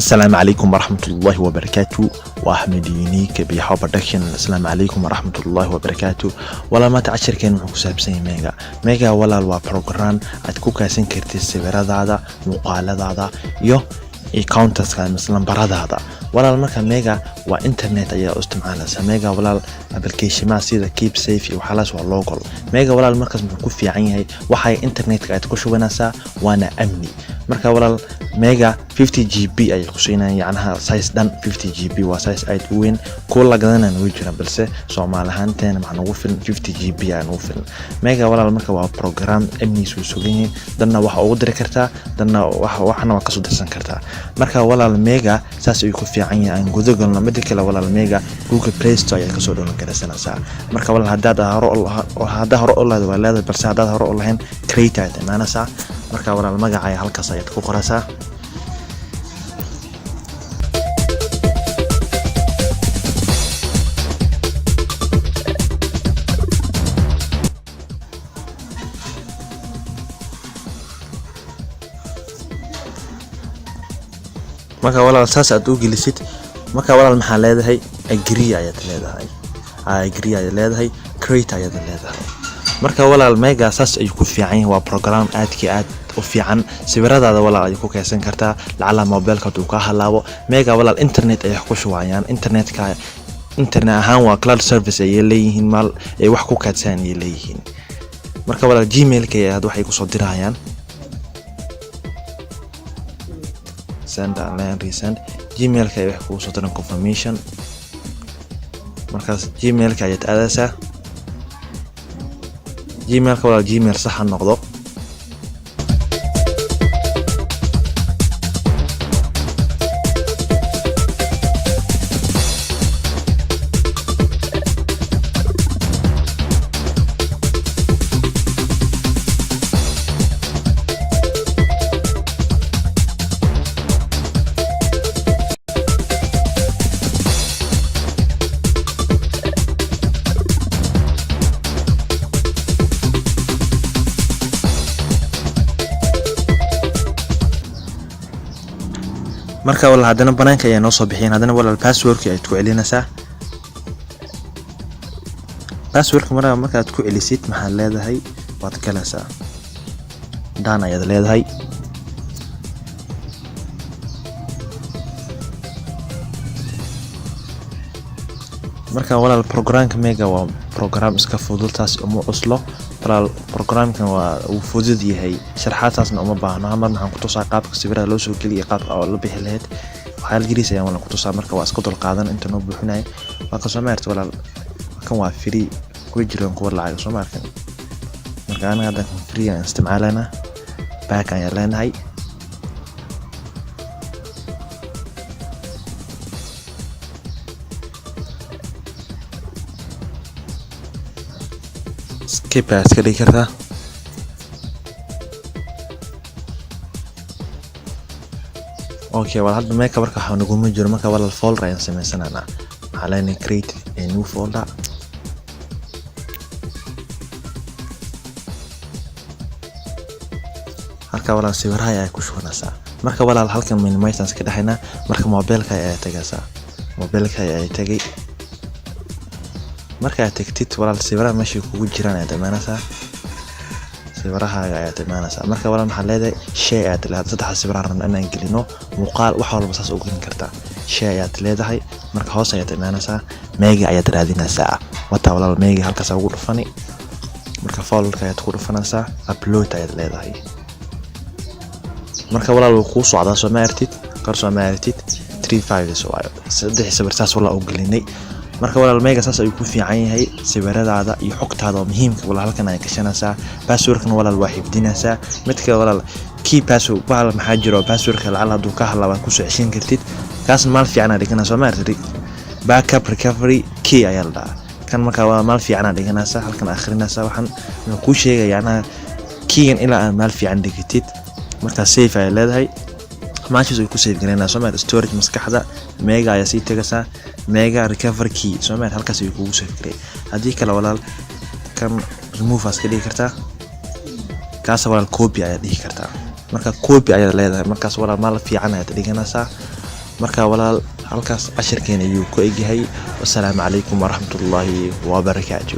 السلام عليكم ورحمة الله وبركاته. وأحمد يونيك بيحاو برودكشن. السلام عليكم ورحمة الله وبركاته. ولا ما تعشر كان وحو سابسين ميجا ولا الوا بروجرام أتكو كاسين كرتي السيفرات هذا مقالة هذا يو كاونترز كان مثلا براد هذا ولا المركا ميجا وإنترنت أي استعمالها ميجا ولا الابلكيشن ما سيدا كيب سيف وحلاس واللوجل ميجا ولا المركز مكوف في عينه وحي إنترنت كايت كوشو بناسا وأنا أمني مركا ولا ميجا 50 جي بي أي قصينا يعني سايز دان 50 جي بي وسايز أي وين كل قدرنا نوجنا بس سو مع لهانتين مع نوفل 50 جي بي يعني نوفل ميجا ولا المركا وبروجرام أمني سوسوين دنا وح أقدر كرتا دنا وحنا وقصد السن كرتا مركا ولا الميجا ساس يكون في عينه عن جذور مدك ولا الميجا جوجل بلاي ستور يكسرون كذا سنة ساعة مركب ولا هذا هرو الله ولا بس هذا هرو الله هن كريتات أنا ساعة مركب ولا المجا عي هالك صيد كوكراسة مركب ولا أساس أدوج لسيت marka walaal maxaa leedahay agree ayaad leedahay agree ayaad leedahay create ayaad leedahay marka walaal mega saas ay ku fiican yahay waa program aad u fiican sawiradaada walaal ay ku kaysan kartaa lacala mobilka uu ka halaabo mega walaal internet ay ku shuwayaan internet ahaan waa cloud service ay leeyihiin maal ay wax ku kaadsan ay leeyihiin marka walaal gmail-ka aad waxay ku soo dirayaan send and resend gmail-ka ay wax ku soo diran confirmation markaas gmail-ka ayaad aadaysaa gmail-ka waa gmail sax ah noqdo marka wala hadana banaanka ay noo soo bixiyeen hadana wala password-ka ay ku celinaysaa password-ka marka aad ku celisid maxaa leedahay waad kalaasa daan ayaad leedahay marka wala programka mega waa program iska fudud taas uma cuslo wala programkan waa uu fudud yahay sharxaadtaasna uma baahno mar maxaan ku tusaa qaabka sawirada loo soo geliyo qaabka oo la bixi lahayd waxa la geliyaa wala ku tusaa marka waa isku dul qaadan inta noo buuxinay waa ka soo maartay wala kan waa free ku jiraan kuwa lacag soo maarkan marka anaga hadda free aan isticmaalana back ayaan leenahay skip iska dhigi kartaa okay wala hadda meeka marka waxa nagu jiro marka wala folder ayaan sameysanaynaa maxaa leenahay create a new folder halka wala sawiraha ay ku shubanaysaa marka wala halkan minimize iska dhaxayna marka mobilka ay tagaysaa mobilka ay tagay marka aad tagtid walaal sawirada meesha kugu jiraan aad imaanaysaa sawiraha ayaad imaanaysaa marka walaal maxaa leedahay shay aad leedahay saddex sawir rabna inaan gelino muuqaal wax walba saas u gelin kartaa shay ayaad leedahay marka hoos ayaad imaanaysaa mega ayaad raadinaysaa wata walaal mega halkaas ugu dhufani marka folder ayaad ku dhufanaysaa upload ayaad leedahay marka walaal uu ku socdaa soo maartid qarso maartid 35 waayo saddex sawir saas walaal u gelinay marka walaal mega saas ay ku fiican yahay sawiradaada iyo xogtaada muhiimka walaal halkan ay gashanaysaa password-kan walaal waa xifdinaysaa midka walaal key password walaal maxaa jiro password-ka lacala haduu ka halaba ku soo xishin kartid kaas maal fiican aad dhiganaysaa maartid backup recovery key ayaa la kan marka waa maal fiican aad dhiganaysaa halkan akhrinaysaa waxaan ku sheegayaa keygan ilaa aad maal fiican dhigtid marka save ay leedahay maashiis ay ku save gareynaa soo maartid storage maskaxda mega ayaa sii tagaysaa mega recovery key soo maartid halkaas ay kugu save gareey hadii kale walaal kan remove as ka dhigi kartaa kaas walaal copy ayaa dhigi kartaa marka copy ayaa leedahay markaas walaal maal fiican ayaa dhiganaysaa marka walaal halkaas cashirkeena ayuu ku egyahay. Wassalaamu calaykum waraxmatullaahi wabarakaatu.